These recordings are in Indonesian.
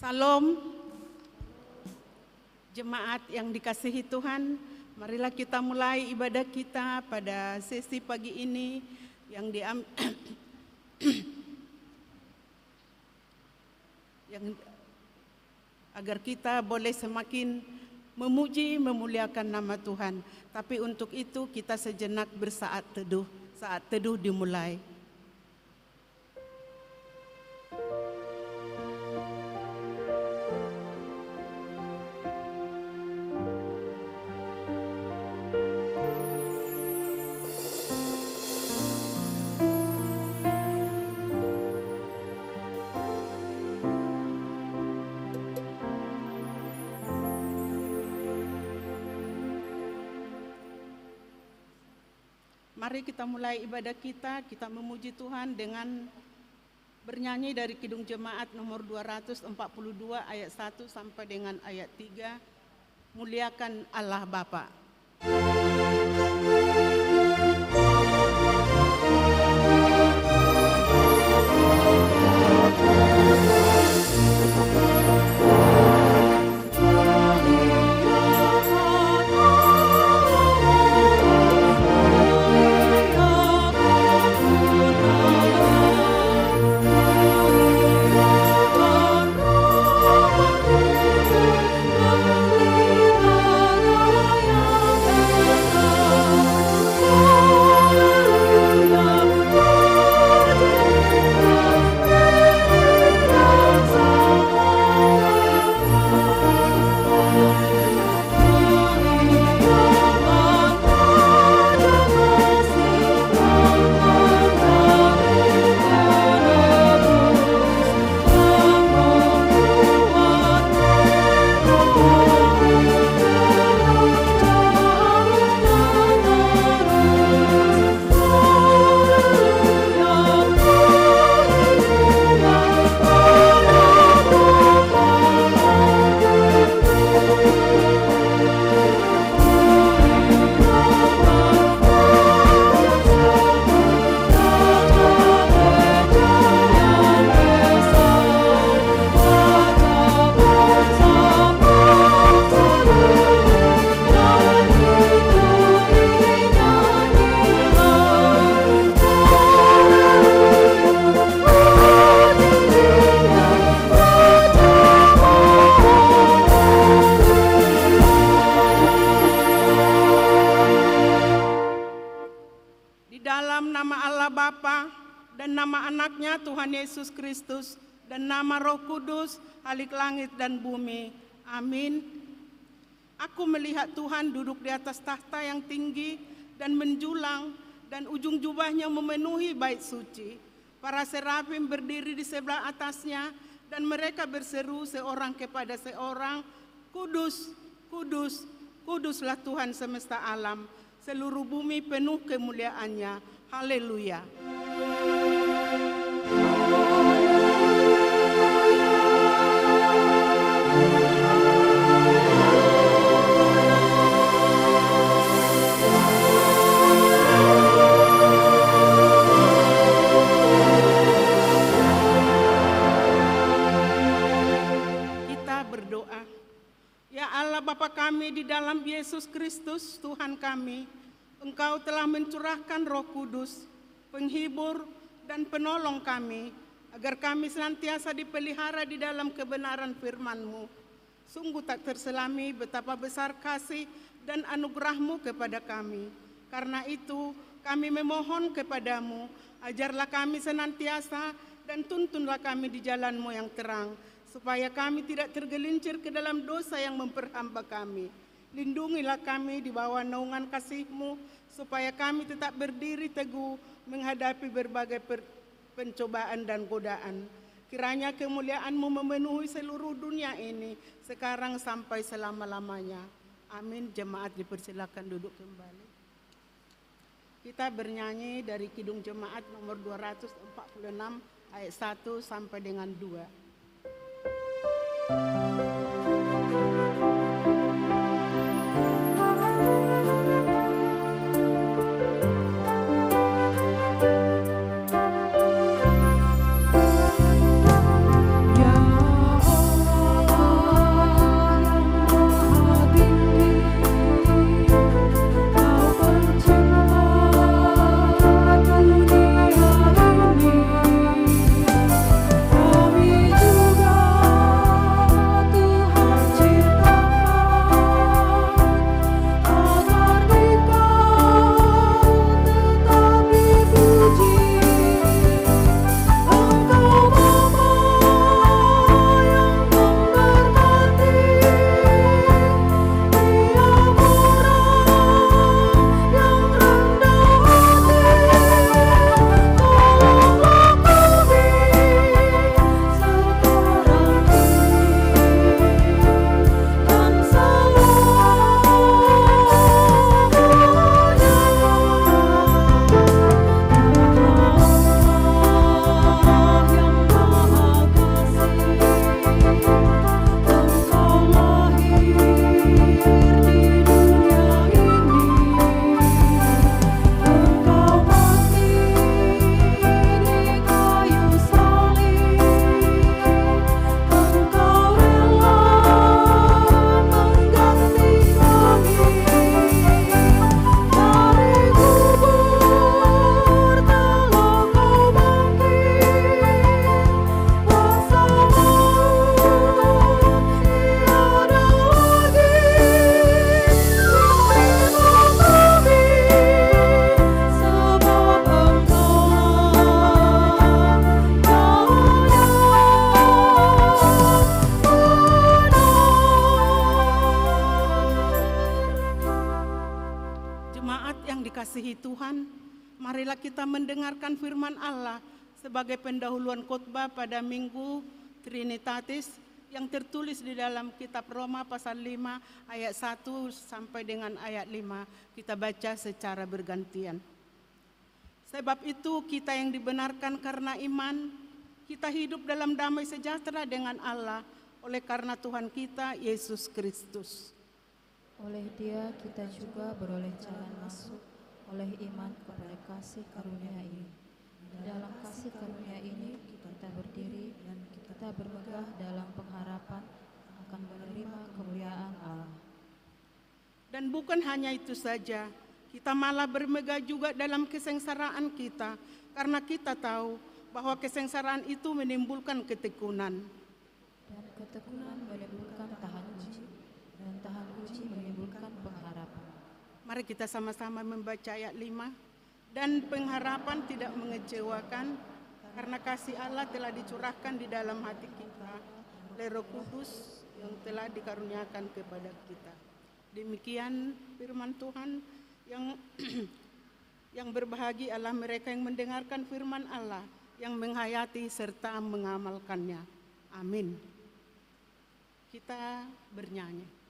Salam, jemaat yang dikasihi Tuhan, marilah kita mulai ibadah kita pada sesi pagi ini agar kita boleh semakin memuji, memuliakan nama Tuhan. Tapi untuk itu kita sejenak bersaat teduh, saat teduh dimulai. Mari kita mulai ibadah kita memuji Tuhan dengan bernyanyi dari Kidung Jemaat nomor 242 ayat 1 sampai dengan ayat 3, Muliakan Allah Bapa. Yesus Kristus dan nama Roh Kudus, Halik langit dan bumi. Amin. Aku melihat Tuhan duduk di atas tahta yang tinggi dan menjulang, dan ujung jubahnya memenuhi bait suci. Para serafim berdiri di sebelah atasnya, dan mereka berseru seorang kepada seorang, Kudus, Kudus, Kuduslah Tuhan semesta alam. Seluruh bumi penuh kemuliaannya. Haleluya. Bapa kami di dalam Yesus Kristus Tuhan kami, Engkau telah mencurahkan Roh Kudus, penghibur dan penolong kami, agar kami senantiasa dipelihara di dalam kebenaran firman-Mu. Sungguh tak terselami betapa besar kasih dan anugerah-Mu kepada kami. Karena itu kami memohon kepadamu, ajarlah kami senantiasa dan tuntunlah kami di jalan-Mu yang terang, supaya kami tidak tergelincir ke dalam dosa yang memperhamba kami. Lindungilah kami di bawah naungan kasih-Mu, supaya kami tetap berdiri teguh menghadapi berbagai pencobaan dan godaan. Kiranya kemuliaan-Mu memenuhi seluruh dunia ini, sekarang sampai selama-lamanya. Amin. Jemaat dipersilakan duduk kembali. Kita bernyanyi dari Kidung Jemaat nomor 246 ayat 1 sampai dengan 2. Ya marilah kita mendengarkan firman Allah sebagai pendahuluan khotbah pada Minggu Trinitatis yang tertulis di dalam kitab Roma pasal 5 ayat 1 sampai dengan ayat 5. Kita baca secara bergantian. Sebab itu kita yang dibenarkan karena iman, kita hidup dalam damai sejahtera dengan Allah oleh karena Tuhan kita Yesus Kristus. Oleh Dia kita juga beroleh jalan masuk oleh iman kepada kasih karunia ini. Dalam kasih karunia ini kita berdiri dan kita bermegah dalam pengharapan akan menerima kemuliaan Allah. Dan bukan hanya itu saja, kita malah bermegah juga dalam kesengsaraan kita, karena kita tahu bahwa kesengsaraan itu menimbulkan ketekunan. Dan ketekunan menimbulkan tahan uji, dan tahan uji menimbulkan pengharapan. Mari kita sama-sama membaca ayat 5. Dan pengharapan tidak mengecewakan, karena kasih Allah telah dicurahkan di dalam hati kita oleh Roh Kudus yang telah dikaruniakan kepada kita. Demikian firman Tuhan. Yang berbahagialah mereka yang mendengarkan firman Allah, yang menghayati serta mengamalkannya. Amin. Kita bernyanyi.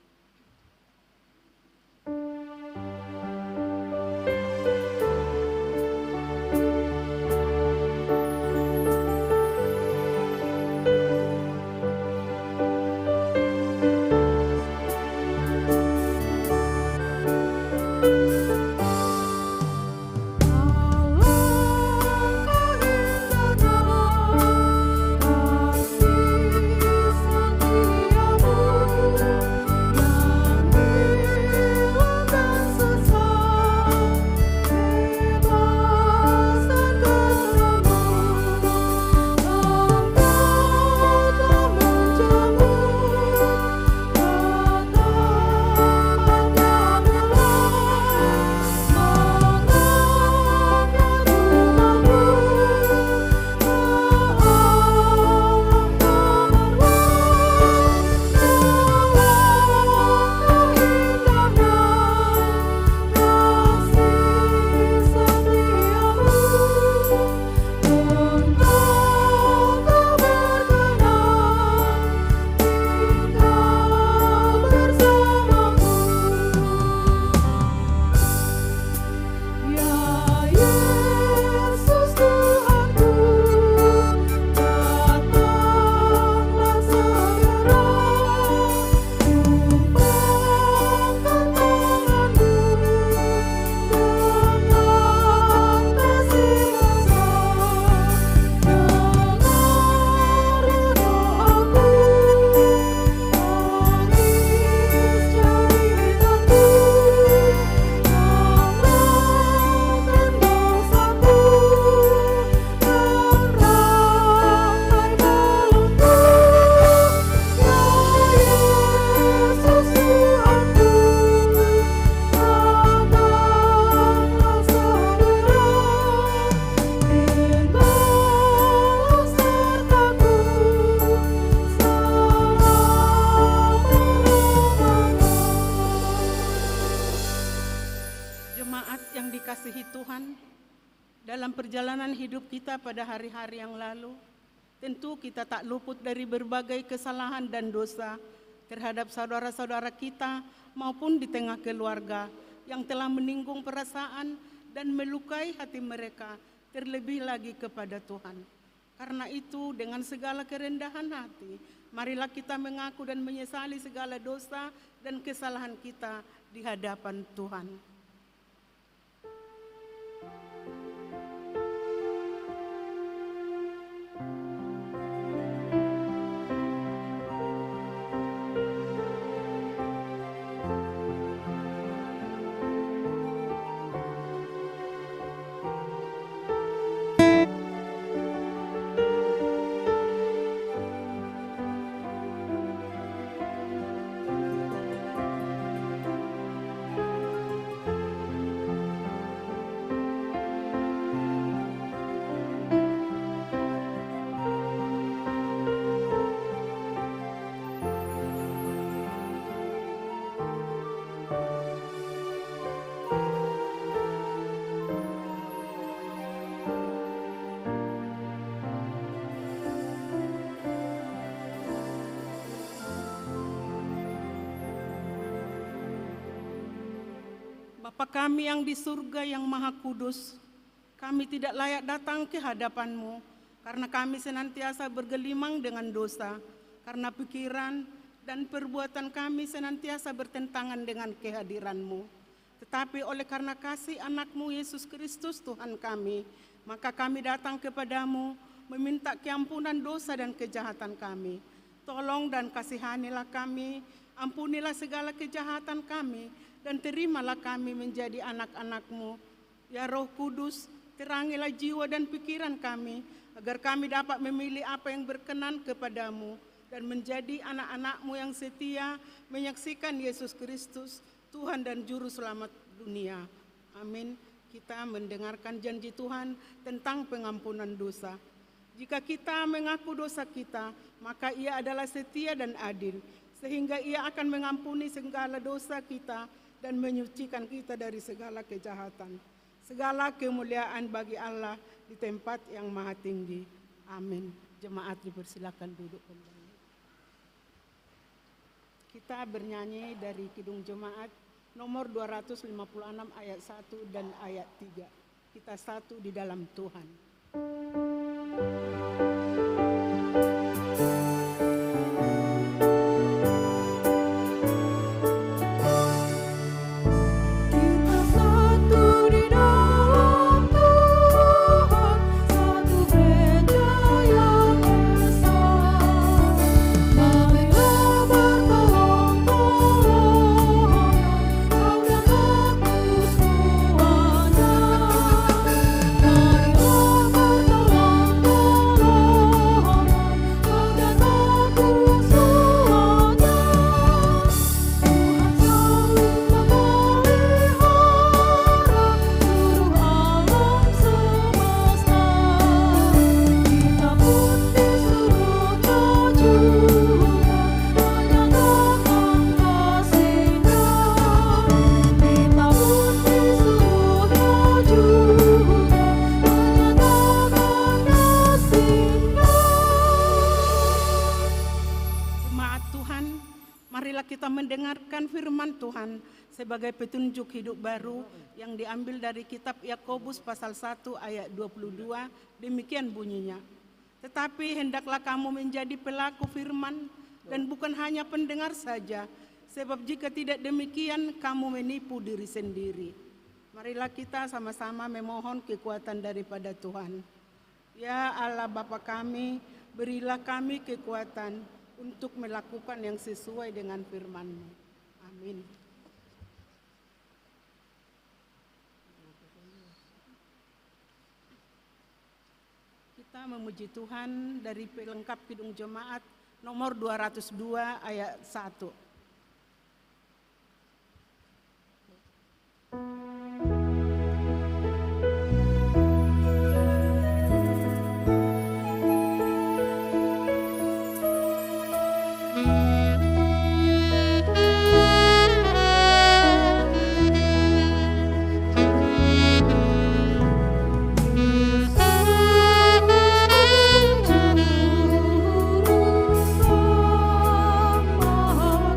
Dalam perjalanan hidup kita pada hari-hari yang lalu, tentu kita tak luput dari berbagai kesalahan dan dosa terhadap saudara-saudara kita maupun di tengah keluarga yang telah menyinggung perasaan dan melukai hati mereka, terlebih lagi kepada Tuhan. Karena itu, dengan segala kerendahan hati, marilah kita mengaku dan menyesali segala dosa dan kesalahan kita di hadapan Tuhan. Bapa kami yang di surga yang maha kudus, kami tidak layak datang ke hadapan-Mu, karena kami senantiasa bergelimang dengan dosa, karena pikiran dan perbuatan kami senantiasa bertentangan dengan kehadiran-Mu. Tetapi oleh karena kasih anak-Mu Yesus Kristus Tuhan kami, maka kami datang kepadamu meminta keampunan dosa dan kejahatan kami. Tolong dan kasihanilah kami, ampunilah segala kejahatan kami, dan terimalah kami menjadi anak-anak-Mu. Ya Roh Kudus, terangilah jiwa dan pikiran kami, agar kami dapat memilih apa yang berkenan kepadamu, dan menjadi anak-anak-Mu yang setia, menyaksikan Yesus Kristus, Tuhan dan Juru Selamat dunia. Amin. Kita mendengarkan janji Tuhan tentang pengampunan dosa. Jika kita mengaku dosa kita, maka Ia adalah setia dan adil, sehingga Ia akan mengampuni segala dosa kita dan menyucikan kita dari segala kejahatan. Segala kemuliaan bagi Allah di tempat yang maha tinggi. Amin. Jemaat dipersilakan duduk kembali. Kita bernyanyi dari Kidung Jemaat nomor 256 ayat 1 dan ayat 3. Kita satu di dalam Tuhan. Mendengarkan firman Tuhan sebagai petunjuk hidup baru yang diambil dari kitab Yakobus pasal 1 ayat 22, demikian bunyinya. Tetapi hendaklah kamu menjadi pelaku firman dan bukan hanya pendengar saja, sebab jika tidak demikian kamu menipu diri sendiri. Marilah kita sama-sama memohon kekuatan daripada Tuhan. Ya Allah Bapa kami, berilah kami kekuatan untuk melakukan yang sesuai dengan firman-Mu. Amin. Kita memuji Tuhan dari pelengkap Kidung Jemaat nomor 202 ayat 1. Sang Maha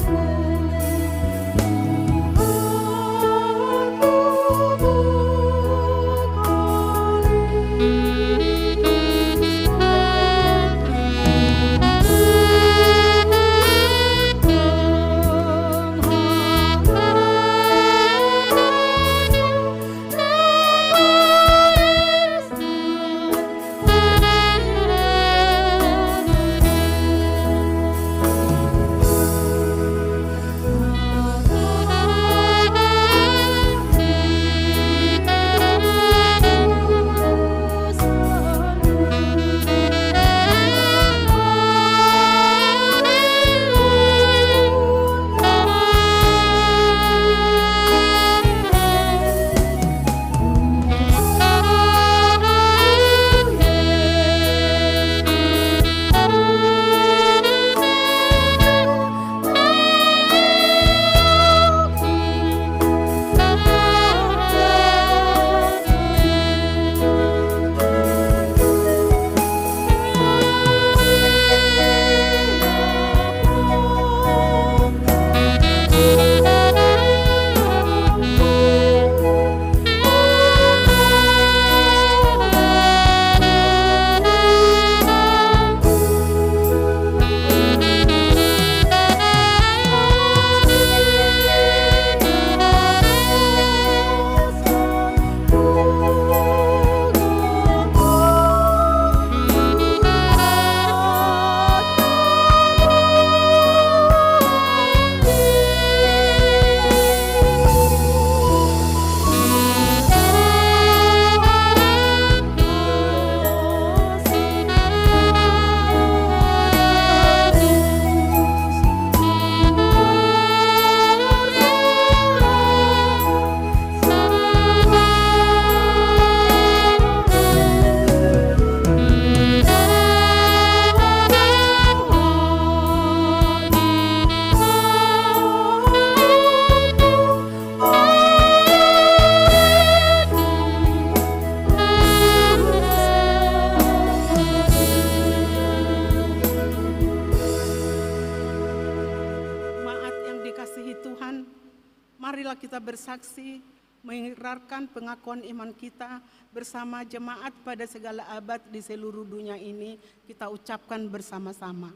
marilah kita bersaksi mengikrarkan pengakuan iman kita bersama jemaat pada segala abad di seluruh dunia ini. Kita ucapkan bersama-sama.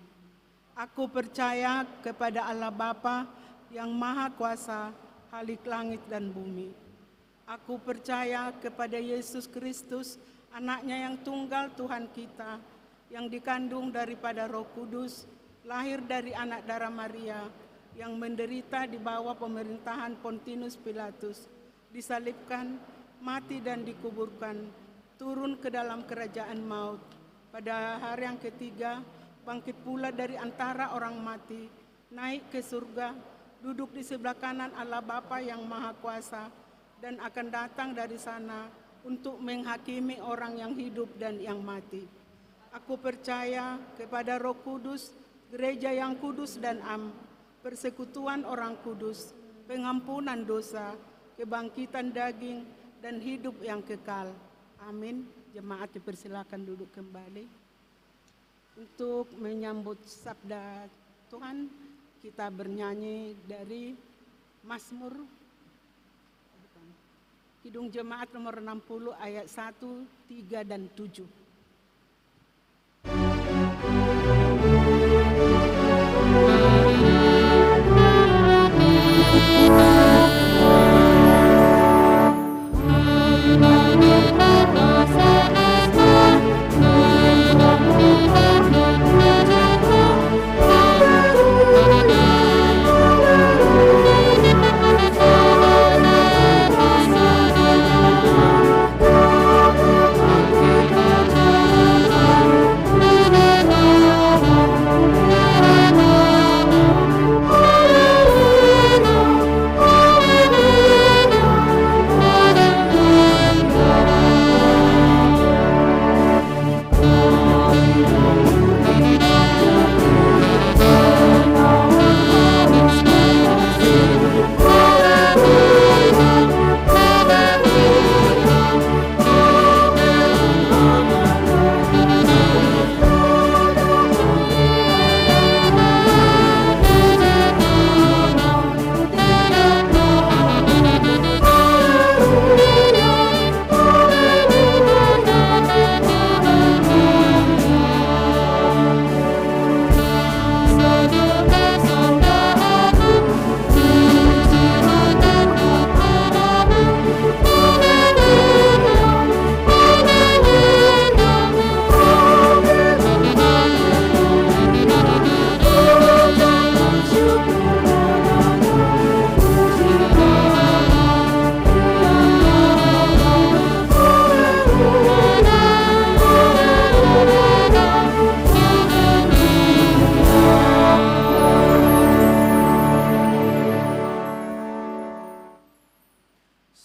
Aku percaya kepada Allah Bapa yang Maha Kuasa, Khalik langit dan bumi. Aku percaya kepada Yesus Kristus, anaknya yang tunggal Tuhan kita, yang dikandung daripada Roh Kudus, lahir dari anak darah Maria, yang menderita di bawah pemerintahan Pontius Pilatus, disalibkan, mati dan dikuburkan, turun ke dalam kerajaan maut. Pada hari yang ketiga, bangkit pula dari antara orang mati, naik ke surga, duduk di sebelah kanan Allah Bapa yang Maha Kuasa, dan akan datang dari sana untuk menghakimi orang yang hidup dan yang mati. Aku percaya kepada Roh Kudus, gereja yang kudus dan am, persekutuan orang kudus, pengampunan dosa, kebangkitan daging, dan hidup yang kekal. Amin. Jemaat dipersilakan duduk kembali. Untuk menyambut sabda Tuhan, kita bernyanyi dari Mazmur Kidung Jemaat nomor 60 ayat 1, 3, dan 7.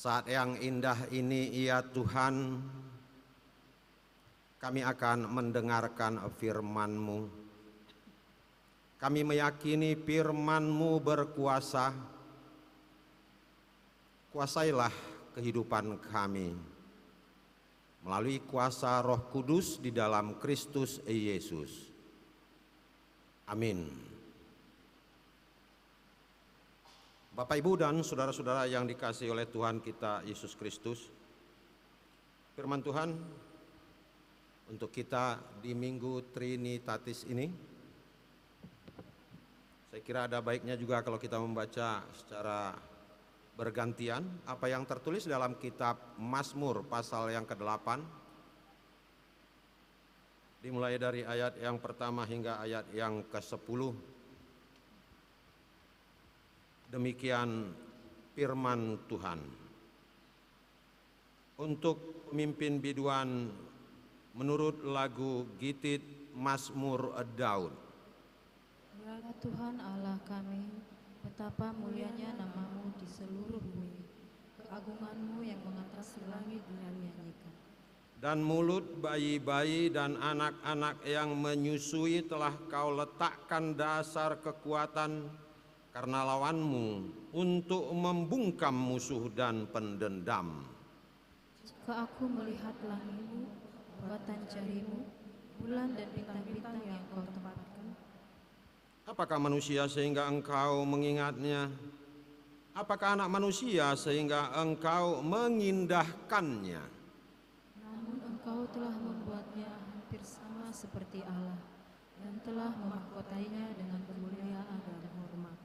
Saat yang indah ini ya Tuhan, kami akan mendengarkan firman-Mu. Kami meyakini firman-Mu berkuasa. Kuasailah kehidupan kami melalui kuasa Roh Kudus di dalam Kristus Yesus. Amin. Bapak, Ibu, dan saudara-saudara yang dikasihi oleh Tuhan kita Yesus Kristus, firman Tuhan untuk kita di Minggu Trinitatis ini, saya kira ada baiknya juga kalau kita membaca secara bergantian apa yang tertulis dalam kitab Mazmur pasal yang ke-8, dimulai dari ayat yang pertama hingga ayat yang ke-10. Demikian firman Tuhan. Untuk pemimpin biduan menurut lagu Gitit Mazmur Daud. Ya Tuhan Allah kami, betapa mulianya nama-Mu di seluruh bumi. Keagungan-Mu yang mengatasi langit dinyanyikan. Dan mulut bayi-bayi dan anak-anak yang menyusui telah Kau letakkan dasar kekuatan karena lawan-Mu untuk membungkam musuh dan pendendam. Jika aku melihat langit-Mu, buatan jari-Mu, bulan dan bintang-bintang yang Kau tempatkan. Apakah manusia sehingga Engkau mengingatnya? apakah anak manusia sehingga engkau mengindahkannya? Namun engkau telah membuatnya hampir sama seperti Allah dan telah memahkotainya dengan kemuliaan dan hormat.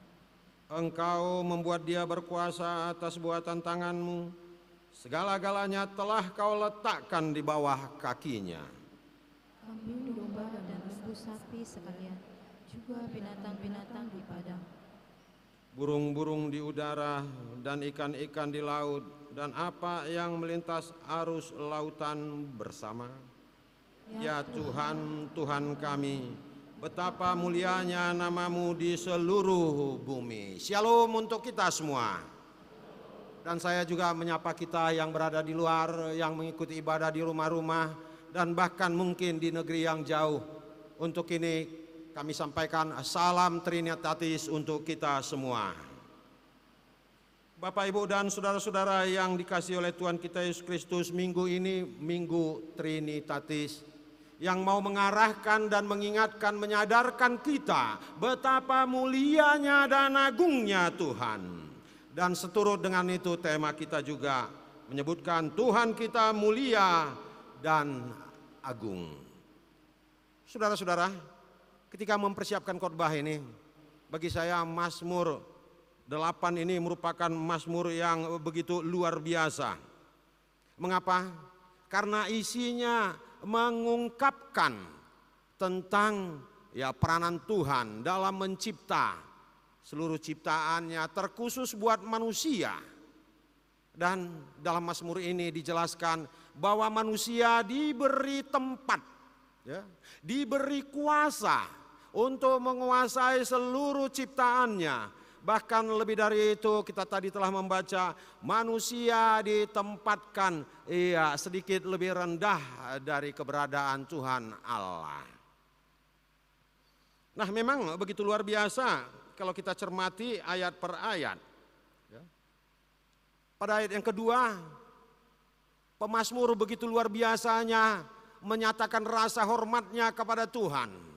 Engkau membuat dia berkuasa atas buatan tanganmu. Segala-galanya telah kau letakkan di bawah kakinya. Kambing domba dan lembu sapi sekalian, juga binatang-binatang di padang, Burung-burung di udara dan ikan-ikan di laut, dan apa yang melintas arus lautan bersama. Ya Tuhan, Tuhan kami, betapa mulianya nama-Mu di seluruh bumi. Shalom untuk kita semua. Dan saya juga menyapa kita yang berada di luar, yang mengikuti ibadah di rumah-rumah, dan bahkan mungkin di negeri yang jauh. Untuk ini kami sampaikan salam Trinitatis untuk kita semua. Bapak, Ibu, dan saudara-saudara yang dikasihi oleh Tuhan kita Yesus Kristus, minggu ini Minggu Trinitatis, yang mau mengarahkan dan mengingatkan, menyadarkan kita betapa mulianya dan agungnya Tuhan. Dan seturut dengan itu tema kita juga menyebutkan Tuhan kita mulia dan agung. Saudara-saudara, ketika mempersiapkan khotbah ini, bagi saya Mazmur 8 ini merupakan mazmur yang begitu luar biasa. Mengapa? Karena isinya mengungkapkan tentang peranan Tuhan dalam mencipta seluruh ciptaannya, terkhusus buat manusia. Dan dalam mazmur ini dijelaskan bahwa manusia diberi tempat, diberi kuasa untuk menguasai seluruh ciptaannya. Bahkan lebih dari itu, kita tadi telah membaca manusia ditempatkan sedikit lebih rendah dari keberadaan Tuhan Allah. Nah, memang begitu luar biasa kalau kita cermati ayat per ayat. Pada ayat yang kedua, pemazmur begitu luar biasanya menyatakan rasa hormatnya kepada Tuhan.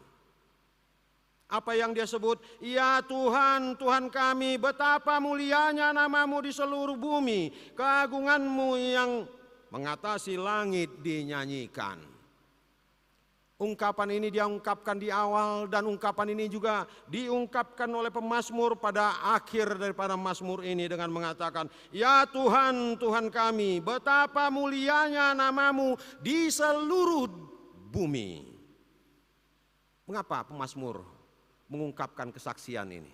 Apa yang dia sebut? Ya Tuhan, Tuhan kami, betapa mulianya nama-Mu di seluruh bumi. Keagungan-Mu yang mengatasi langit dinyanyikan. Ungkapan ini dia ungkapkan di awal, dan ungkapan ini juga diungkapkan oleh pemazmur pada akhir daripada mazmur ini dengan mengatakan, ya Tuhan, Tuhan kami, betapa mulianya nama-Mu di seluruh bumi. Mengapa pemazmur mengungkapkan kesaksian ini?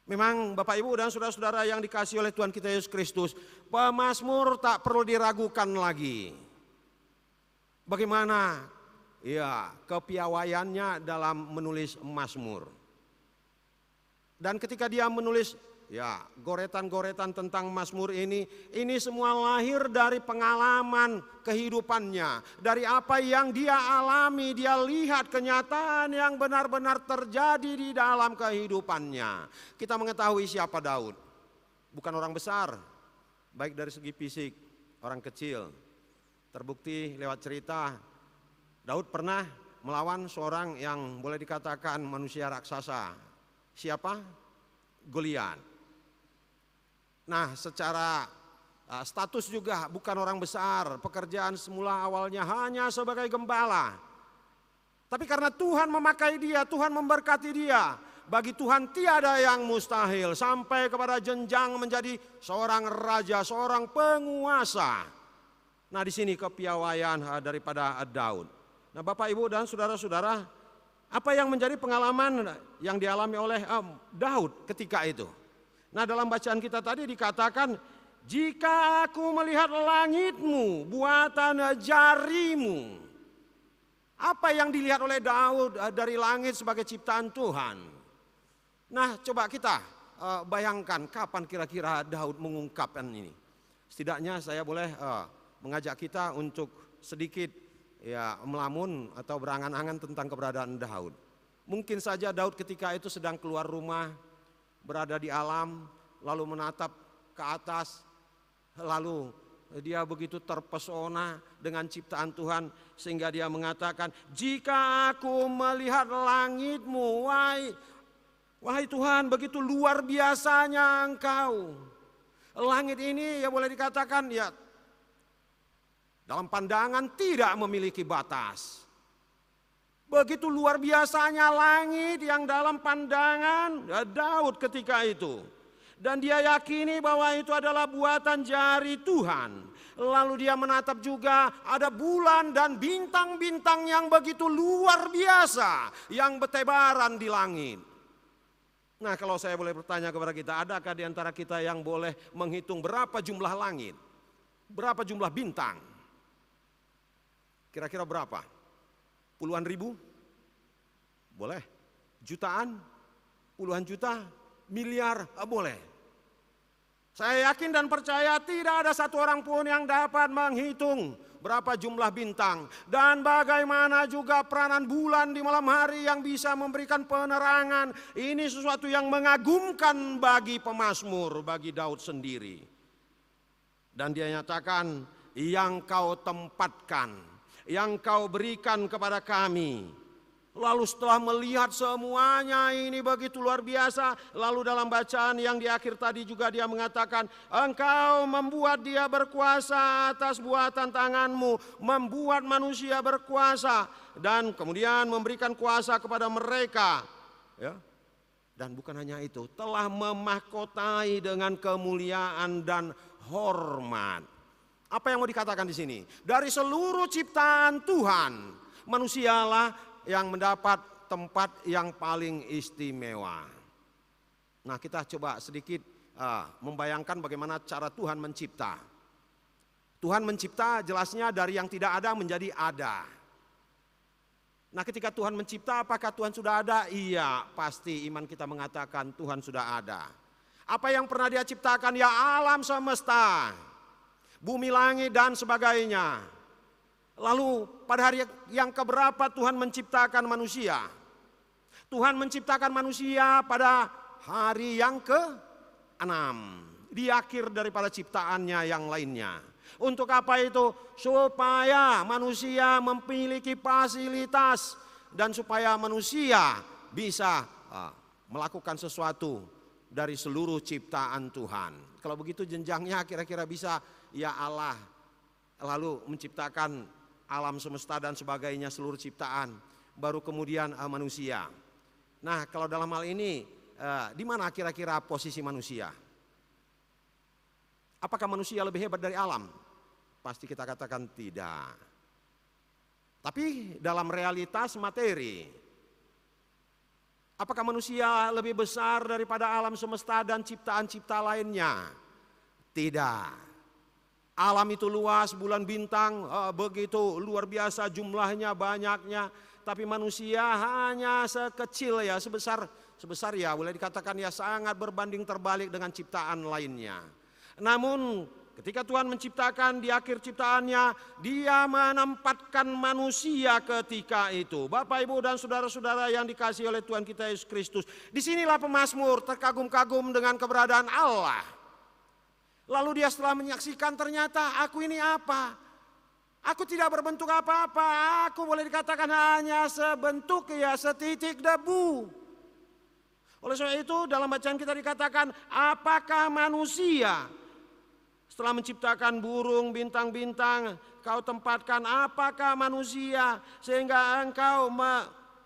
Memang Bapak, Ibu, dan saudara-saudara yang dikasihi oleh Tuhan kita Yesus Kristus, pemazmur tak perlu diragukan lagi. Bagaimana kepiawaiannya dalam menulis mazmur. Dan ketika dia menulis goretan-goretan tentang mazmur ini semua lahir dari pengalaman kehidupannya, dari apa yang dia alami, dia lihat kenyataan yang benar-benar terjadi di dalam kehidupannya. Kita mengetahui siapa Daud. Bukan orang besar, baik dari segi fisik, orang kecil. Terbukti lewat cerita, Daud pernah melawan seorang yang boleh dikatakan manusia raksasa. Siapa? Goliat. Nah, secara status juga bukan orang besar. Pekerjaan semula awalnya hanya sebagai gembala. Tapi karena Tuhan memakai dia, Tuhan memberkati dia. Bagi Tuhan tiada yang mustahil, sampai kepada jenjang menjadi seorang raja, seorang penguasa. Nah, di sini kepiawaian daripada Daud. Nah, Bapak, Ibu, dan saudara-saudara, apa yang menjadi pengalaman yang dialami oleh Daud ketika itu? Nah, dalam bacaan kita tadi dikatakan, jika aku melihat langit-Mu, buatan jari-Mu. Apa yang dilihat oleh Daud dari langit sebagai ciptaan Tuhan? Nah, coba kita bayangkan kapan kira-kira Daud mengungkapkan ini. Setidaknya saya boleh mengajak kita untuk sedikit melamun atau berangan-angan tentang keberadaan Daud. Mungkin saja Daud ketika itu sedang keluar rumah, berada di alam, lalu menatap ke atas, lalu dia begitu terpesona dengan ciptaan Tuhan sehingga dia mengatakan, jika aku melihat langit-Mu, wahai Wahai Tuhan, begitu luar biasanya Engkau. Langit ini ya boleh dikatakan ya dalam pandangan tidak memiliki batas. Begitu luar biasanya langit yang dalam pandangan Daud ketika itu. Dan dia yakini bahwa itu adalah buatan jari Tuhan. Lalu dia menatap juga ada bulan dan bintang-bintang yang begitu luar biasa yang bertebaran di langit. Nah, kalau saya boleh bertanya kepada kita, adakah di antara kita yang boleh menghitung berapa jumlah langit? Berapa jumlah bintang? Kira-kira berapa? Puluhan ribu? Boleh. Jutaan? Puluhan juta? Miliar? Boleh. Saya yakin dan percaya tidak ada satu orang pun yang dapat menghitung berapa jumlah bintang. Dan bagaimana juga peranan bulan di malam hari yang bisa memberikan penerangan. Ini sesuatu yang mengagumkan bagi pemazmur, bagi Daud sendiri. Dan dia nyatakan, yang kau tempatkan, yang kau berikan kepada kami. Lalu setelah melihat semuanya ini begitu luar biasa, lalu dalam bacaan yang di akhir tadi juga dia mengatakan, engkau membuat dia berkuasa atas buatan tanganmu, membuat manusia berkuasa, dan kemudian memberikan kuasa kepada mereka. Ya. Dan bukan hanya itu, telah memahkotai dengan kemuliaan dan hormat. Apa yang mau dikatakan di sini? Dari seluruh ciptaan Tuhan, manusialah yang mendapat tempat yang paling istimewa. Nah, kita coba sedikit membayangkan bagaimana cara Tuhan mencipta. Tuhan mencipta jelasnya dari yang tidak ada menjadi ada. Nah, ketika Tuhan mencipta, apakah Tuhan sudah ada? Iya, pasti iman kita mengatakan Tuhan sudah ada. Apa yang pernah Dia ciptakan? Ya, alam semesta, bumi, langit, dan sebagainya. Lalu pada hari yang keberapa Tuhan menciptakan manusia? Tuhan menciptakan manusia pada hari yang ke-6. Di akhir daripada ciptaannya yang lainnya. Untuk apa itu? Supaya manusia memiliki fasilitas. Dan supaya manusia bisa melakukan sesuatu dari seluruh ciptaan Tuhan. Kalau begitu jenjangnya kira-kira bisa ya Allah lalu menciptakan alam semesta dan sebagainya, seluruh ciptaan, baru kemudian manusia. Nah, kalau dalam hal ini di mana kira-kira posisi manusia? Apakah manusia lebih hebat dari alam? Pasti kita katakan tidak. Tapi dalam realitas materi, apakah manusia lebih besar daripada alam semesta dan ciptaan-cipta lainnya? Tidak. Alam itu luas, bulan bintang begitu luar biasa jumlahnya, banyaknya. Tapi manusia hanya sekecil ya, sebesar ya boleh dikatakan ya sangat berbanding terbalik dengan ciptaan lainnya. Namun ketika Tuhan menciptakan di akhir ciptaannya, Dia menempatkan manusia ketika itu. Bapak, Ibu, dan saudara-saudara yang dikasihi oleh Tuhan kita Yesus Kristus. Disinilah pemazmur terkagum-kagum dengan keberadaan Allah. Lalu dia setelah menyaksikan ternyata aku ini apa? Aku tidak berbentuk apa-apa. Aku boleh dikatakan hanya sebentuk ya setitik debu. Oleh sebab itu dalam bacaan kita dikatakan apakah manusia setelah menciptakan burung, bintang-bintang kau tempatkan apakah manusia sehingga engkau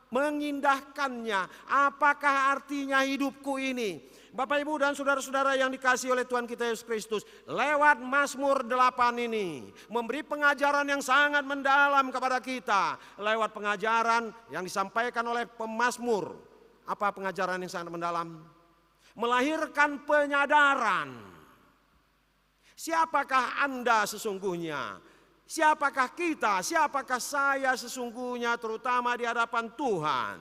mengindahkannya. Apakah artinya hidupku ini? Bapak, Ibu, dan saudara-saudara yang dikasihi oleh Tuhan kita Yesus Kristus, lewat Mazmur 8 ini memberi pengajaran yang sangat mendalam kepada kita. Lewat pengajaran yang disampaikan oleh pemazmur. Apa pengajaran yang sangat mendalam? Melahirkan penyadaran. Siapakah Anda sesungguhnya? Siapakah kita? Siapakah saya sesungguhnya, terutama di hadapan Tuhan?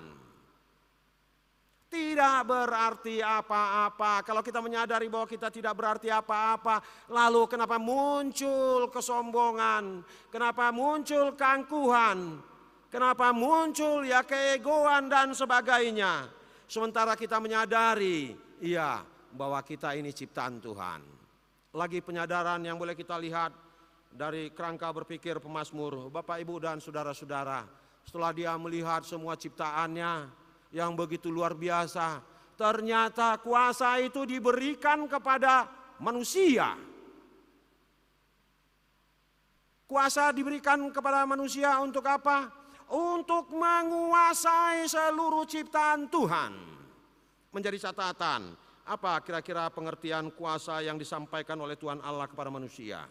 Tidak berarti apa-apa. Kalau kita menyadari bahwa kita tidak berarti apa-apa, lalu kenapa muncul kesombongan? Kenapa muncul keangkuhan? Kenapa muncul ya keegoan dan sebagainya? Sementara kita menyadari, iya, bahwa kita ini ciptaan Tuhan. Lagi penyadaran yang boleh kita lihat dari kerangka berpikir pemazmur, Bapak, Ibu, dan saudara-saudara. Setelah dia melihat semua ciptaannya yang begitu luar biasa, ternyata kuasa itu diberikan kepada manusia. Kuasa diberikan kepada manusia untuk apa? Untuk menguasai seluruh ciptaan Tuhan. Menjadi catatan, apa kira-kira pengertian kuasa yang disampaikan oleh Tuhan Allah kepada manusia?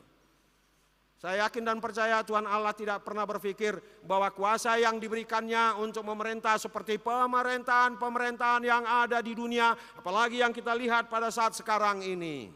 Saya yakin dan percaya Tuhan Allah tidak pernah berpikir bahwa kuasa yang diberikannya untuk memerintah seperti pemerintahan-pemerintahan yang ada di dunia, apalagi yang kita lihat pada saat sekarang ini.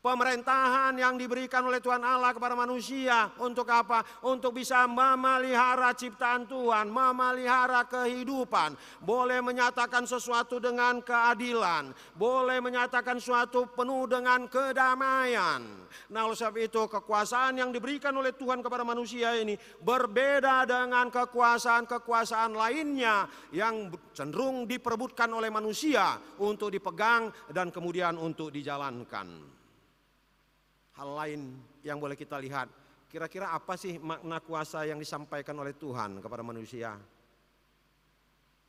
Pemerintahan yang diberikan oleh Tuhan Allah kepada manusia untuk apa? Untuk bisa memelihara ciptaan Tuhan, memelihara kehidupan, boleh menyatakan sesuatu dengan keadilan, boleh menyatakan sesuatu penuh dengan kedamaian. Nah, oleh sebab itu kekuasaan yang diberikan oleh Tuhan kepada manusia ini berbeda dengan kekuasaan-kekuasaan lainnya yang cenderung diperebutkan oleh manusia untuk dipegang dan kemudian untuk dijalankan. Hal lain yang boleh kita lihat, kira-kira apa sih makna kuasa yang disampaikan oleh Tuhan kepada manusia?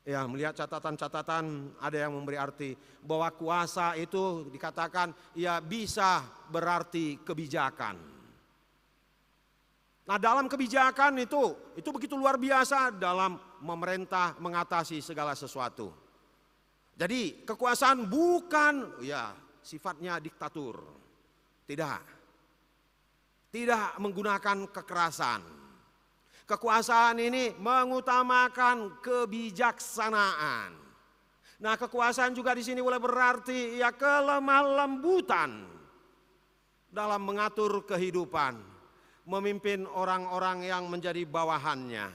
Ya, melihat catatan-catatan ada yang memberi arti bahwa kuasa itu dikatakan ya bisa berarti kebijakan. Nah, dalam kebijakan itu begitu luar biasa dalam memerintah mengatasi segala sesuatu. Jadi kekuasaan bukan ya sifatnya diktatur. Tidak menggunakan kekerasan. Kekuasaan ini mengutamakan kebijaksanaan. Nah, kekuasaan juga di sini boleh berarti ya kelemah lembutan dalam mengatur kehidupan, memimpin orang-orang yang menjadi bawahannya.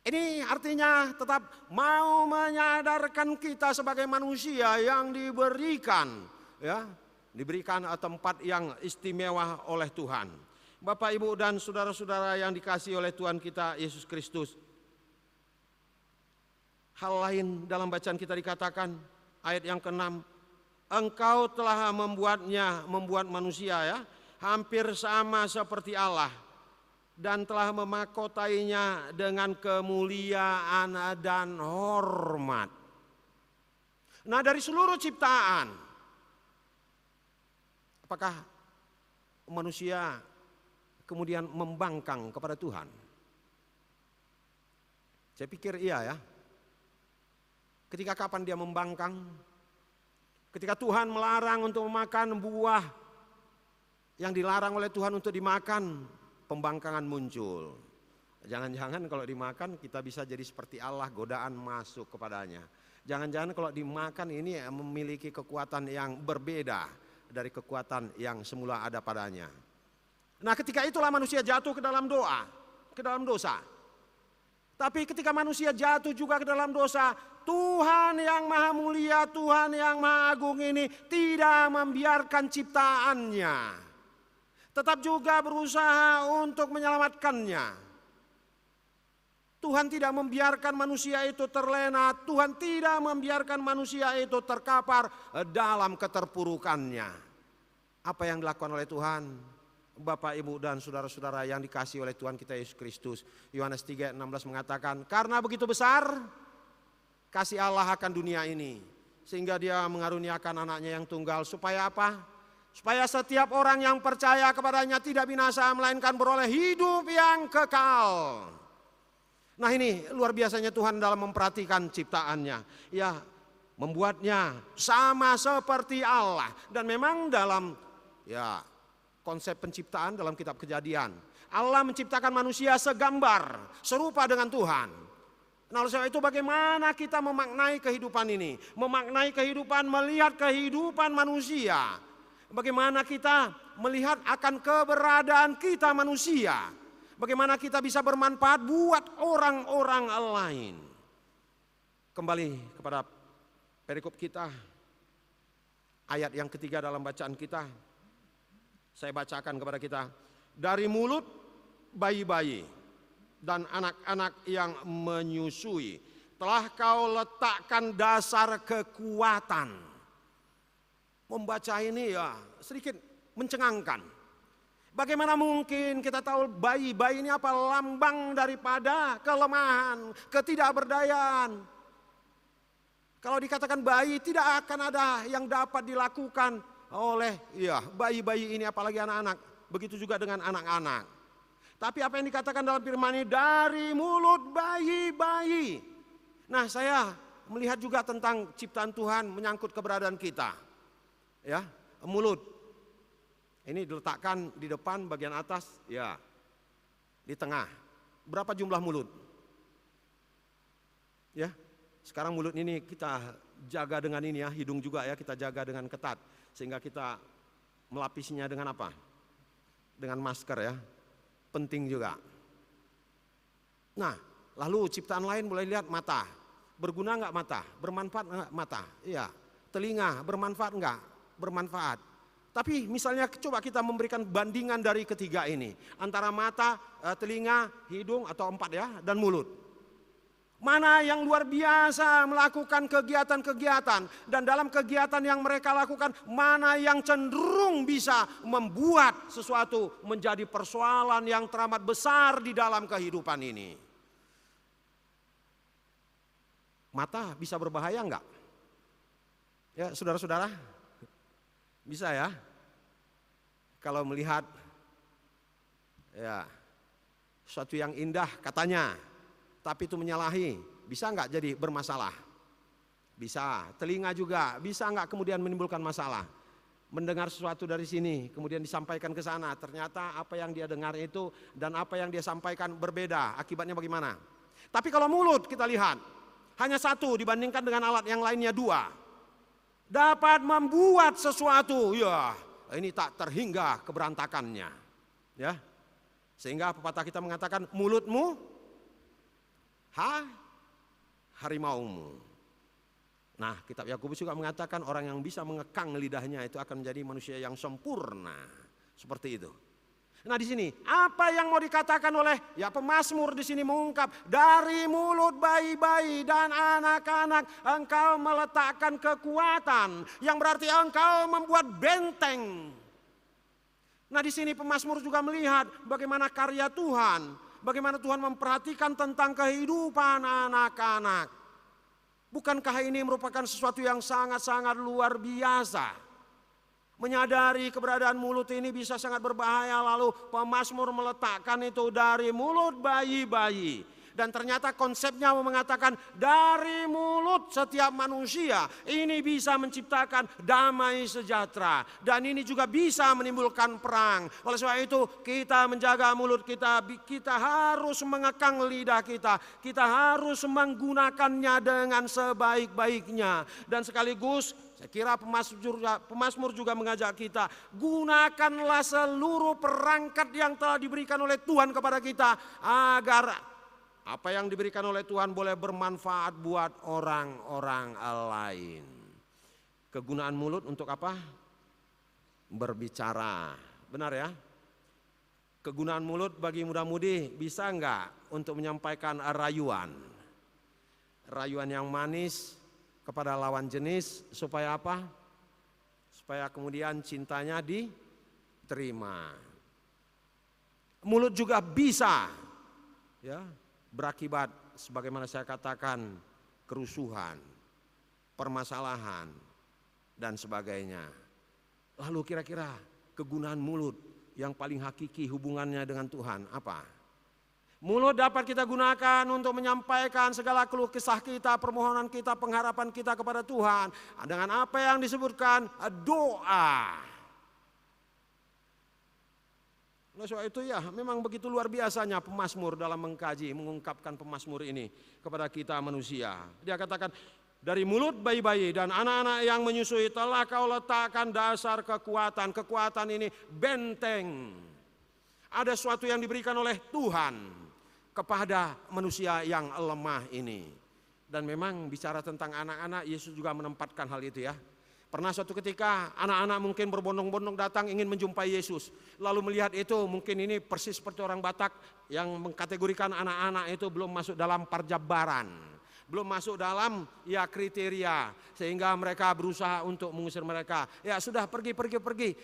Ini artinya tetap mau menyadarkan kita sebagai manusia yang diberikan tempat yang istimewa oleh Tuhan. Bapak, Ibu, dan saudara-saudara yang dikasihi oleh Tuhan kita Yesus Kristus. Hal lain dalam bacaan kita dikatakan ayat yang ke-6, Engkau telah membuat manusia hampir sama seperti Allah dan telah memakotainya dengan kemuliaan dan hormat. Nah, dari seluruh ciptaan, apakah manusia kemudian membangkang kepada Tuhan? Saya pikir iya ya. Ketika kapan dia membangkang? Ketika Tuhan melarang untuk memakan buah yang dilarang oleh Tuhan untuk dimakan, pembangkangan muncul. Jangan-jangan kalau dimakan kita bisa jadi seperti Allah, godaan masuk kepadanya. Jangan-jangan kalau dimakan ini memiliki kekuatan yang berbeda dari kekuatan yang semula ada padanya. Nah, ketika itulah manusia jatuh ke dalam dosa. Tapi ketika manusia jatuh juga ke dalam dosa, Tuhan yang maha mulia, Tuhan yang maha agung ini tidak membiarkan ciptaannya. Tetap juga berusaha untuk menyelamatkannya. Tuhan tidak membiarkan manusia itu terlena, Tuhan tidak membiarkan manusia itu terkapar dalam keterpurukannya. Apa yang dilakukan oleh Tuhan? Bapak, Ibu, dan saudara-saudara yang dikasihi oleh Tuhan kita Yesus Kristus. Yohanes 3:16 mengatakan, karena begitu besar kasih Allah akan dunia ini, sehingga dia mengaruniakan anaknya yang tunggal. Supaya apa? Supaya setiap orang yang percaya kepadanya tidak binasa, melainkan beroleh hidup yang kekal. Nah, ini luar biasanya Tuhan dalam memperhatikan ciptaannya. Ya, membuatnya sama seperti Allah. Dan memang dalam konsep penciptaan dalam kitab Kejadian, Allah menciptakan manusia segambar, serupa dengan Tuhan. Nah, oleh sebab itu bagaimana kita memaknai kehidupan ini? Memaknai kehidupan, melihat kehidupan manusia. Bagaimana kita melihat akan keberadaan kita manusia. Bagaimana kita bisa bermanfaat buat orang-orang lain. Kembali kepada perikop kita, ayat yang ketiga dalam bacaan kita. Saya bacakan kepada kita. Dari mulut bayi-bayi dan anak-anak yang menyusui telah kau letakkan dasar kekuatan. Membaca ini ya sedikit mencengangkan. Bagaimana mungkin kita tahu bayi ini apa? Lambang daripada kelemahan, ketidakberdayaan. Kalau dikatakan bayi, tidak akan ada yang dapat dilakukan oleh bayi-bayi ini, apalagi anak-anak. Begitu juga dengan anak-anak. Tapi apa yang dikatakan dalam firman ini, dari mulut bayi-bayi. Nah, saya melihat juga tentang ciptaan Tuhan menyangkut keberadaan kita. Ya, mulut. Ini diletakkan di depan bagian atas, ya, di tengah. Berapa jumlah mulut? Ya, sekarang mulut ini kita jaga dengan ini ya, hidung juga ya kita jaga dengan ketat. Sehingga kita melapisinya dengan apa? Dengan masker ya, penting juga. Nah, lalu ciptaan lain boleh lihat mata. Berguna enggak mata? Bermanfaat enggak mata? Iya. Telinga bermanfaat enggak? Bermanfaat. Tapi misalnya coba kita memberikan bandingan dari ketiga ini. Antara mata, telinga, hidung atau 4 ya, dan mulut. Mana yang luar biasa melakukan kegiatan-kegiatan. Dan dalam kegiatan yang mereka lakukan, mana yang cenderung bisa membuat sesuatu menjadi persoalan yang teramat besar di dalam kehidupan ini. Mata bisa berbahaya enggak? Ya saudara-saudara, bisa ya? Kalau melihat ya sesuatu yang indah katanya, tapi itu menyalahi, bisa enggak jadi bermasalah? Bisa. Telinga juga, bisa enggak kemudian menimbulkan masalah? Mendengar sesuatu dari sini, kemudian disampaikan ke sana, ternyata apa yang dia dengar itu dan apa yang dia sampaikan berbeda, akibatnya bagaimana? Tapi kalau mulut kita lihat, hanya 1 dibandingkan dengan alat yang lainnya 2. Dapat membuat sesuatu, ya ini tak terhingga keberantakannya, ya. Sehingga pepatah kita mengatakan mulutmu harimaumu. Nah, kitab Yakobus juga mengatakan orang yang bisa mengekang lidahnya itu akan menjadi manusia yang sempurna, seperti itu. Nah, di sini apa yang mau dikatakan oleh pemazmur di sini mengungkap, dari mulut bayi-bayi dan anak-anak engkau meletakkan kekuatan, yang berarti engkau membuat benteng. Nah, di sini pemazmur juga melihat bagaimana karya Tuhan, bagaimana Tuhan memperhatikan tentang kehidupan anak-anak. Bukankah ini merupakan sesuatu yang sangat-sangat luar biasa? Menyadari keberadaan mulut ini bisa sangat berbahaya, lalu pemazmur meletakkan itu dari mulut bayi-bayi. Dan ternyata konsepnya mengatakan dari mulut setiap manusia ini bisa menciptakan damai sejahtera. Dan ini juga bisa menimbulkan perang. Oleh sebab itu kita menjaga mulut kita, kita harus mengekang lidah kita. Kita harus menggunakannya dengan sebaik-baiknya. Dan sekaligus saya kira pemazmur juga mengajak kita, gunakanlah seluruh perangkat yang telah diberikan oleh Tuhan kepada kita agar apa yang diberikan oleh Tuhan boleh bermanfaat buat orang-orang lain. Kegunaan mulut untuk apa? Berbicara. Benar ya? Kegunaan mulut bagi muda-mudi bisa enggak untuk menyampaikan rayuan? Rayuan yang manis kepada lawan jenis supaya apa? Supaya kemudian cintanya diterima. Mulut juga bisa ya berakibat sebagaimana saya katakan kerusuhan, permasalahan dan sebagainya. Lalu kira-kira kegunaan mulut yang paling hakiki hubungannya dengan Tuhan apa? Mulut dapat kita gunakan untuk menyampaikan segala keluh kesah kita, permohonan kita, pengharapan kita kepada Tuhan dengan apa yang disebutkan doa. Oleh sebab itu ya memang begitu luar biasanya pemazmur dalam mengkaji, mengungkapkan pemazmur ini kepada kita manusia. Dia katakan dari mulut bayi-bayi dan anak-anak yang menyusui telah kau letakkan dasar kekuatan. Kekuatan ini benteng. Ada sesuatu yang diberikan oleh Tuhan kepada manusia yang lemah ini. Dan memang bicara tentang anak-anak, Yesus juga menempatkan hal itu ya. Pernah suatu ketika anak-anak mungkin berbondong-bondong datang ingin menjumpai Yesus. Lalu melihat itu mungkin ini persis seperti orang Batak yang mengkategorikan anak-anak itu belum masuk dalam parjabaran. belum masuk dalam ya kriteria, sehingga mereka berusaha untuk mengusir mereka. Ya sudah, pergi,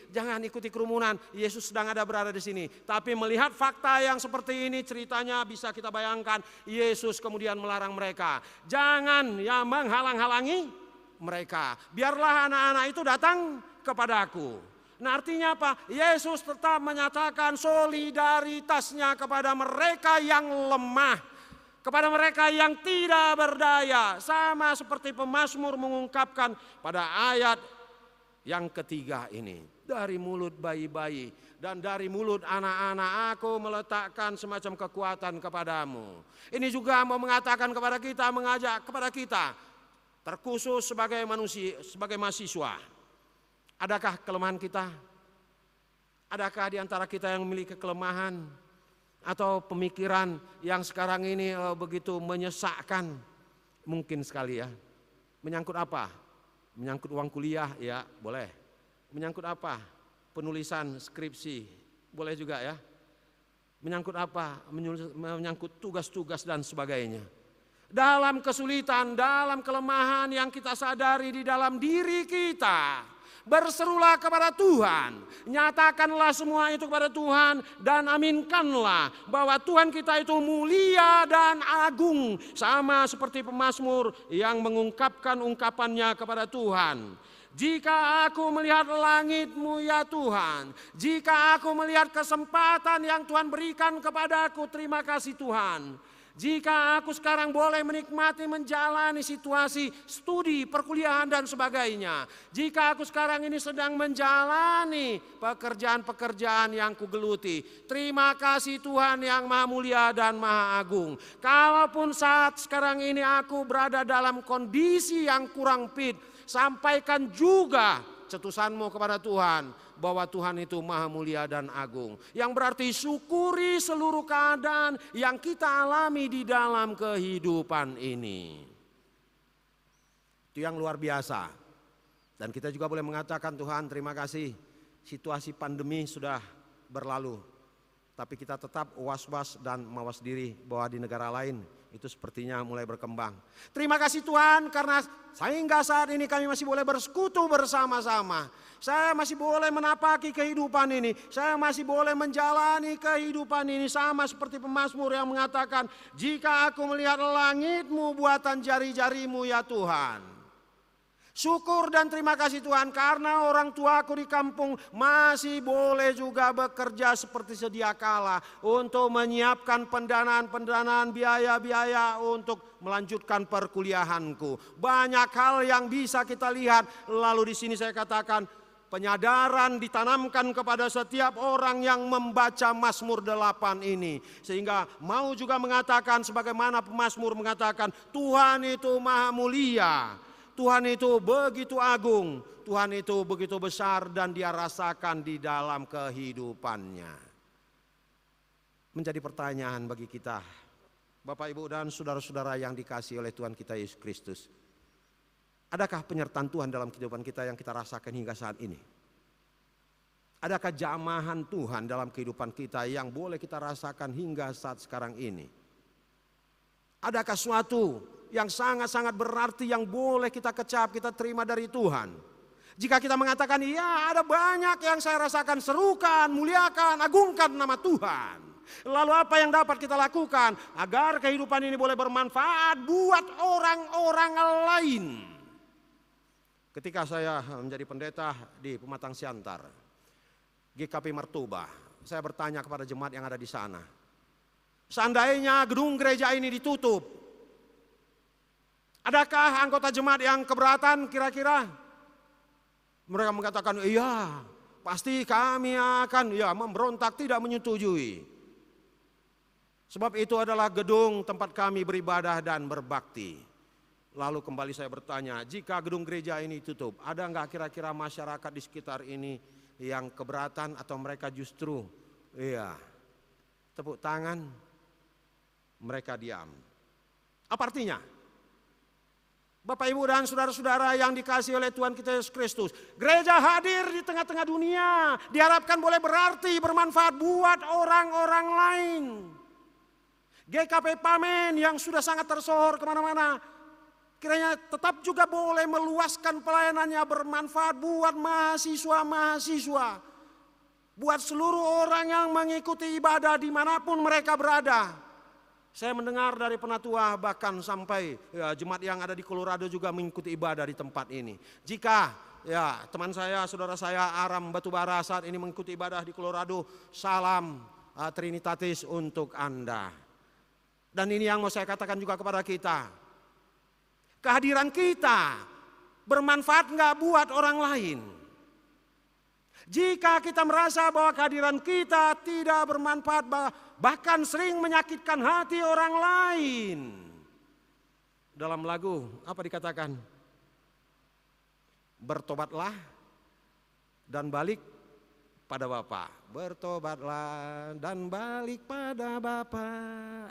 jangan ikuti kerumunan, Yesus sedang berada di sini. Tapi melihat fakta yang seperti ini, ceritanya bisa kita bayangkan, Yesus kemudian melarang mereka, jangan ya menghalang-halangi mereka, biarlah anak-anak itu datang kepadaku. Nah, artinya apa? Yesus tetap menyatakan solidaritasnya kepada mereka yang lemah, kepada mereka yang tidak berdaya. Sama seperti pemazmur mengungkapkan pada ayat yang ketiga ini. Dari mulut bayi-bayi dan dari mulut anak-anak aku meletakkan semacam kekuatan kepadamu. Ini juga mau mengatakan kepada kita, mengajak kepada kita, terkhusus sebagai manusia, sebagai mahasiswa. Adakah kelemahan kita? Adakah di antara kita yang memiliki kelemahan? Atau pemikiran yang sekarang ini begitu menyesakkan? Mungkin sekali ya. Menyangkut apa? Menyangkut uang kuliah, ya boleh. Menyangkut apa? Penulisan skripsi, boleh juga ya. Menyangkut apa? Menyangkut tugas-tugas dan sebagainya. Dalam kesulitan, dalam kelemahan yang kita sadari di dalam diri kita, berserulah kepada Tuhan, nyatakanlah semua itu kepada Tuhan, dan aminkanlah bahwa Tuhan kita itu mulia dan agung, sama seperti pemazmur yang mengungkapkan ungkapannya kepada Tuhan. Jika aku melihat langit-Mu ya Tuhan, jika aku melihat kesempatan yang Tuhan berikan kepadaku, terima kasih Tuhan. Jika aku sekarang boleh menikmati menjalani situasi studi, perkuliahan dan sebagainya. Jika aku sekarang ini sedang menjalani pekerjaan-pekerjaan yang kugeluti. Terima kasih Tuhan yang Maha Mulia dan Maha Agung. Kalaupun saat sekarang ini aku berada dalam kondisi yang kurang fit, sampaikan juga cetusan-Mu kepada Tuhan. Bahwa Tuhan itu Maha Mulia dan Agung. Yang berarti syukuri seluruh keadaan yang kita alami di dalam kehidupan ini. Itu yang luar biasa. Dan kita juga boleh mengatakan, Tuhan terima kasih, situasi pandemi sudah berlalu. Tapi kita tetap was-was dan mawas diri bahwa di negara lain itu sepertinya mulai berkembang. Terima kasih Tuhan karena sehingga saat ini kami masih boleh bersekutu bersama-sama. Saya masih boleh menapaki kehidupan ini. Saya masih boleh menjalani kehidupan ini sama seperti pemazmur yang mengatakan, jika aku melihat langit-Mu buatan jari-jari-Mu ya Tuhan. Syukur dan terima kasih Tuhan karena orang tuaku di kampung masih boleh juga bekerja seperti sedia kala untuk menyiapkan pendanaan biaya-biaya untuk melanjutkan perkuliahanku. Banyak hal yang bisa kita lihat. Lalu di sini saya katakan penyadaran ditanamkan kepada setiap orang yang membaca Mazmur 8 ini. Sehingga mau juga mengatakan sebagaimana pemazmur mengatakan Tuhan itu Maha Mulia. Tuhan itu begitu agung, Tuhan itu begitu besar dan Dia rasakan di dalam kehidupannya. Menjadi pertanyaan bagi kita, Bapak Ibu dan saudara-saudara yang dikasihi oleh Tuhan kita Yesus Kristus. Adakah penyertaan Tuhan dalam kehidupan kita yang kita rasakan hingga saat ini? Adakah jamahan Tuhan dalam kehidupan kita yang boleh kita rasakan hingga saat sekarang ini? Adakah suatu yang sangat-sangat berarti yang boleh kita kecap, kita terima dari Tuhan? Jika kita mengatakan, ya ada banyak yang saya rasakan, serukan, muliakan, agungkan nama Tuhan. Lalu apa yang dapat kita lakukan agar kehidupan ini boleh bermanfaat buat orang-orang lain? Ketika saya menjadi pendeta di Pematang Siantar, GKP Mertoba, saya bertanya kepada jemaat yang ada di sana. Seandainya gedung gereja ini ditutup, adakah anggota jemaat yang keberatan kira-kira? Mereka mengatakan, iya pasti kami akan memberontak, tidak menyetujui. Sebab itu adalah gedung tempat kami beribadah dan berbakti. Lalu kembali saya bertanya, jika gedung gereja ini tutup, ada enggak kira-kira masyarakat di sekitar ini yang keberatan atau mereka justru tepuk tangan, mereka diam. Apa artinya? Bapak Ibu dan saudara-saudara yang dikasihi oleh Tuhan kita Yesus Kristus, gereja hadir di tengah-tengah dunia diharapkan boleh berarti bermanfaat buat orang-orang lain. GKP Pamen yang sudah sangat tersohor kemana-mana, kiranya tetap juga boleh meluaskan pelayanannya bermanfaat buat mahasiswa-mahasiswa, buat seluruh orang yang mengikuti ibadah dimanapun mereka berada. Saya mendengar dari penatua bahkan sampai jemaat yang ada di Colorado juga mengikuti ibadah di tempat ini. Jika teman saya, saudara saya Aram Batubara saat ini mengikuti ibadah di Colorado, salam Trinitatis untuk Anda. Dan ini yang mau saya katakan juga kepada kita. Kehadiran kita bermanfaat nggak buat orang lain? Jika kita merasa bahwa kehadiran kita tidak bermanfaat, bahkan sering menyakitkan hati orang lain. Dalam lagu apa dikatakan? Bertobatlah dan balik pada Bapa. Bertobatlah dan balik pada Bapa.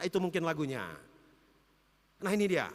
Itu mungkin lagunya. Nah ini dia.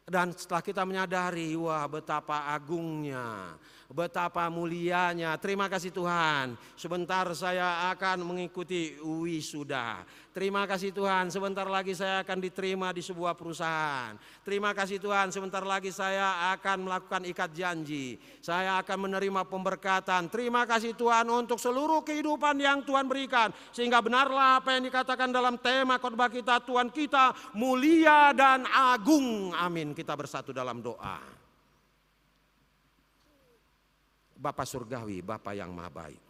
Dan setelah kita menyadari, wah betapa agungnya, betapa mulianya. Terima kasih Tuhan, sebentar saya akan mengikuti wisuda. Terima kasih Tuhan, sebentar lagi saya akan diterima di sebuah perusahaan. Terima kasih Tuhan, sebentar lagi saya akan melakukan ikat janji. Saya akan menerima pemberkatan. Terima kasih Tuhan untuk seluruh kehidupan yang Tuhan berikan. Sehingga benarlah apa yang dikatakan dalam tema khotbah kita, Tuhan kita mulia dan agung. Amin. Kita bersatu dalam doa. Bapa surgawi, Bapa yang maha baik,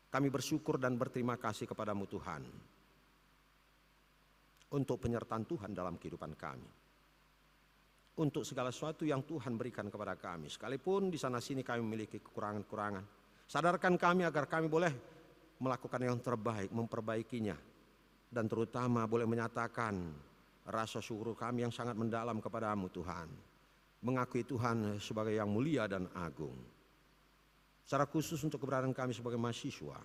kami bersyukur dan berterima kasih kepadamu Tuhan untuk penyertaan Tuhan dalam kehidupan kami, untuk segala sesuatu yang Tuhan berikan kepada kami. Sekalipun di sana sini kami memiliki kekurangan-kekurangan, sadarkan kami agar kami boleh melakukan yang terbaik, memperbaikinya, dan terutama boleh menyatakan rasa syukur kami yang sangat mendalam kepadamu Tuhan, mengakui Tuhan sebagai yang mulia dan agung. Secara khusus untuk keberadaan kami sebagai mahasiswa,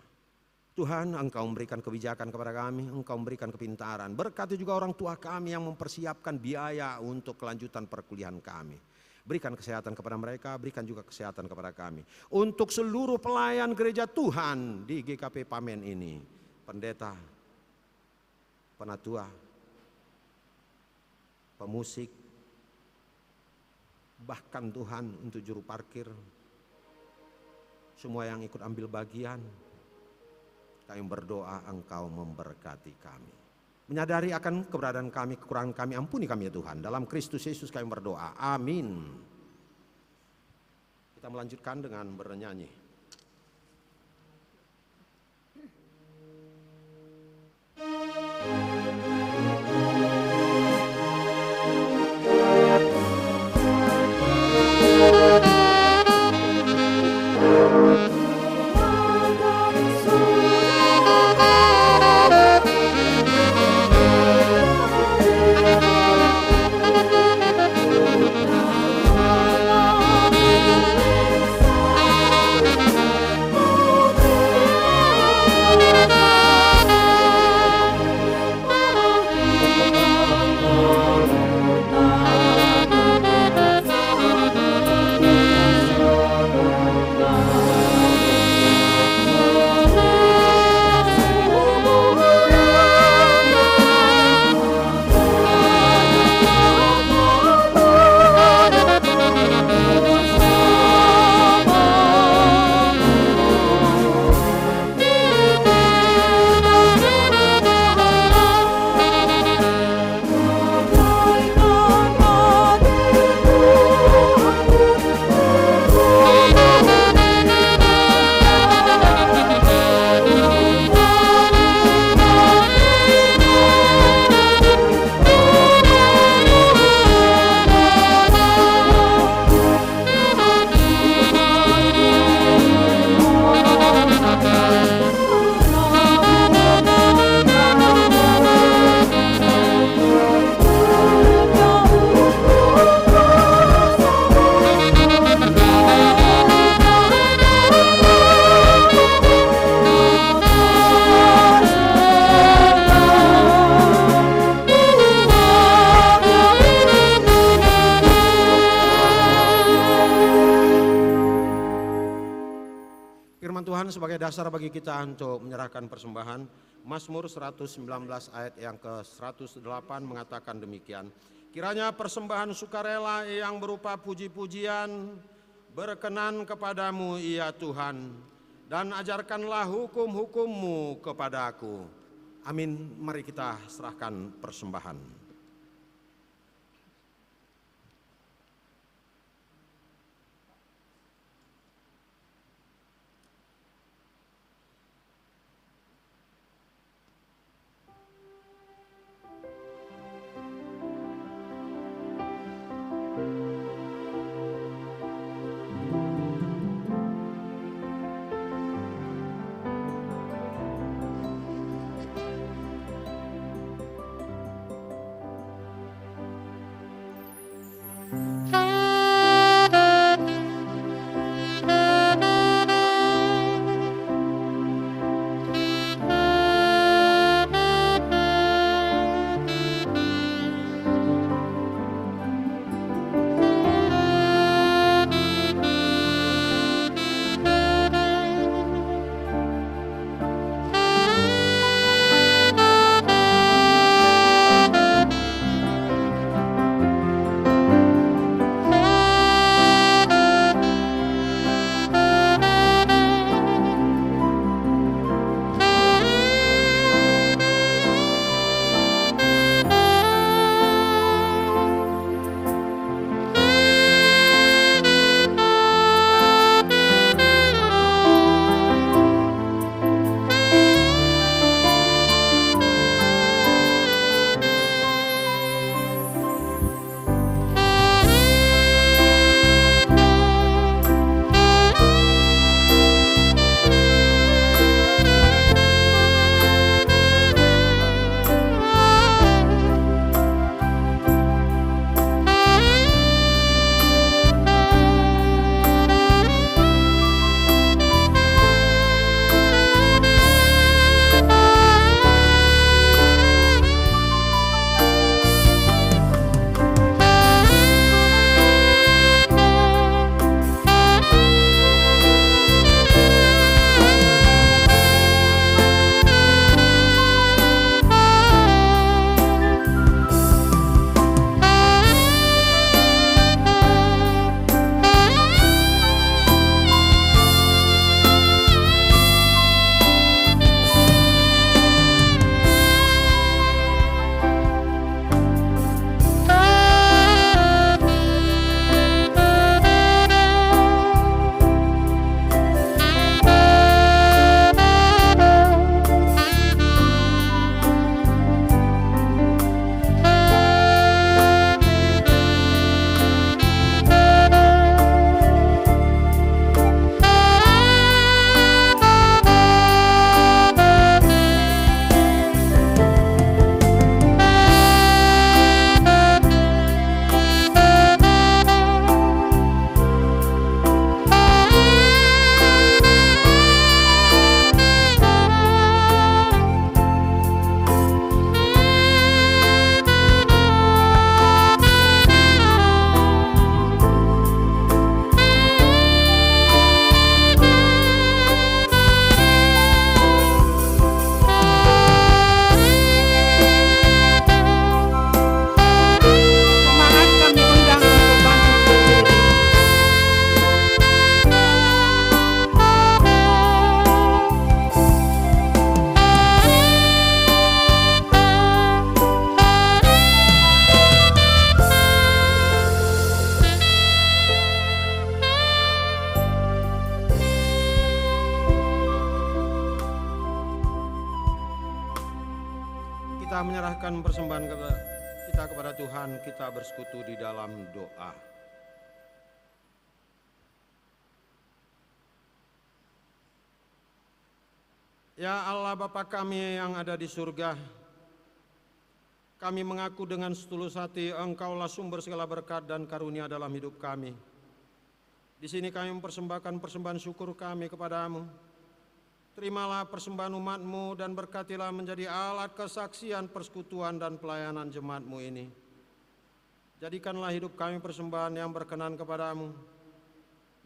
Tuhan Engkau memberikan kebijakan kepada kami, Engkau memberikan kepintaran. Berkati juga orang tua kami yang mempersiapkan biaya untuk kelanjutan perkuliahan kami. Berikan kesehatan kepada mereka, berikan juga kesehatan kepada kami. Untuk seluruh pelayan gereja Tuhan di GKP Pamen ini, pendeta, penatua, pemusik, bahkan Tuhan untuk juru parkir, semua yang ikut ambil bagian, kami berdoa Engkau memberkati kami. Menyadari akan keberadaan kami, kekurangan kami, ampuni kami ya Tuhan. Dalam Kristus Yesus kami berdoa, amin. Kita melanjutkan dengan bernyanyi. Sebagai dasar bagi kita untuk menyerahkan persembahan, Mazmur 119 ayat yang ke-108 mengatakan demikian. Kiranya persembahan sukarela yang berupa puji-pujian berkenan kepadamu ya Tuhan, dan ajarkanlah hukum-hukum-Mu kepadaku. Amin. Mari kita serahkan persembahan. Kita menyerahkan persembahan kita kepada Tuhan, kita bersekutu di dalam doa. Ya Allah Bapa kami yang ada di surga, kami mengaku dengan setulus hati Engkaulah sumber segala berkat dan karunia dalam hidup kami. Di sini kami mempersembahkan persembahan syukur kami kepadamu. Terimalah persembahan umat-Mu dan berkatilah menjadi alat kesaksian persekutuan dan pelayanan jemaat-Mu ini. Jadikanlah hidup kami persembahan yang berkenan kepadamu,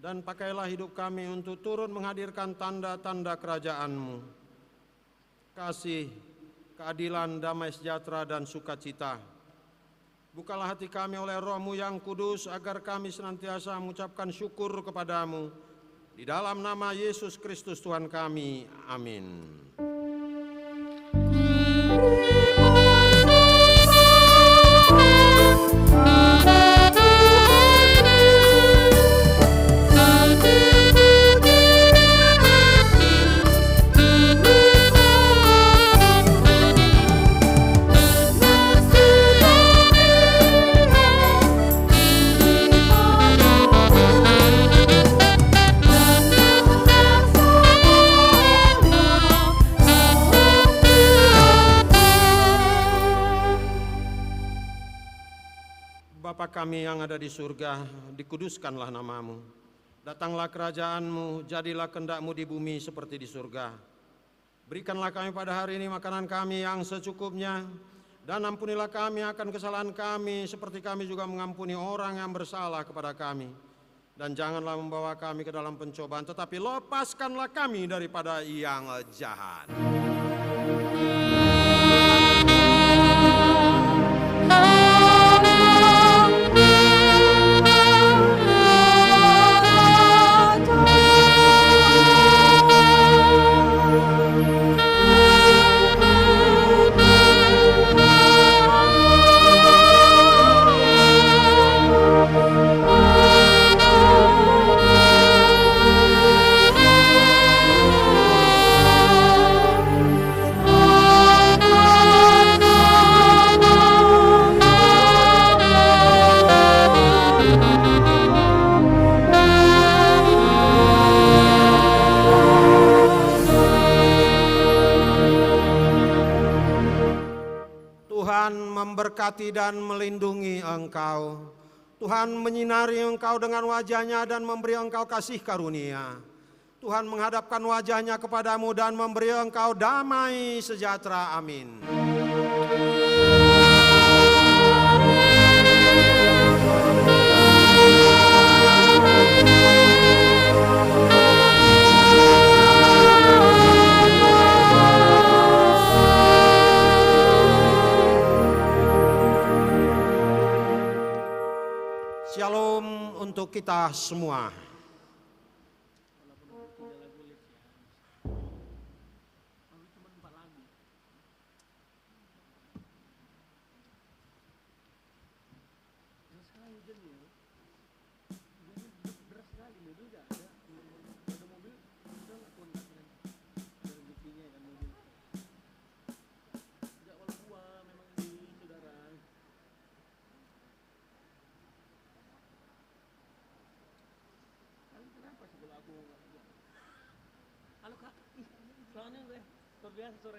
dan pakailah hidup kami untuk turut menghadirkan tanda-tanda kerajaan-Mu. kasih, keadilan, damai sejahtera, dan sukacita. Bukalah hati kami oleh Roh-Mu yang kudus, agar kami senantiasa mengucapkan syukur kepadamu. Di dalam nama Yesus Kristus Tuhan kami, amin. Bapa kami yang ada di surga, dikuduskanlah namamu. Datanglah kerajaan-Mu, jadilah kehendak-Mu di bumi seperti di surga. Berikanlah kami pada hari ini makanan kami yang secukupnya, dan ampunilah kami akan kesalahan kami, seperti kami juga mengampuni orang yang bersalah kepada kami. Dan janganlah membawa kami ke dalam pencobaan, tetapi lepaskanlah kami daripada yang jahat. Tuhan memberkati dan melindungi engkau. Tuhan menyinari engkau dengan wajah-Nya dan memberi engkau kasih karunia. Tuhan menghadapkan wajah-Nya kepadamu dan memberi engkau damai sejahtera. Amin. Shalom untuk kita semua. Halo Kak, soalnya gue, luar biasa sore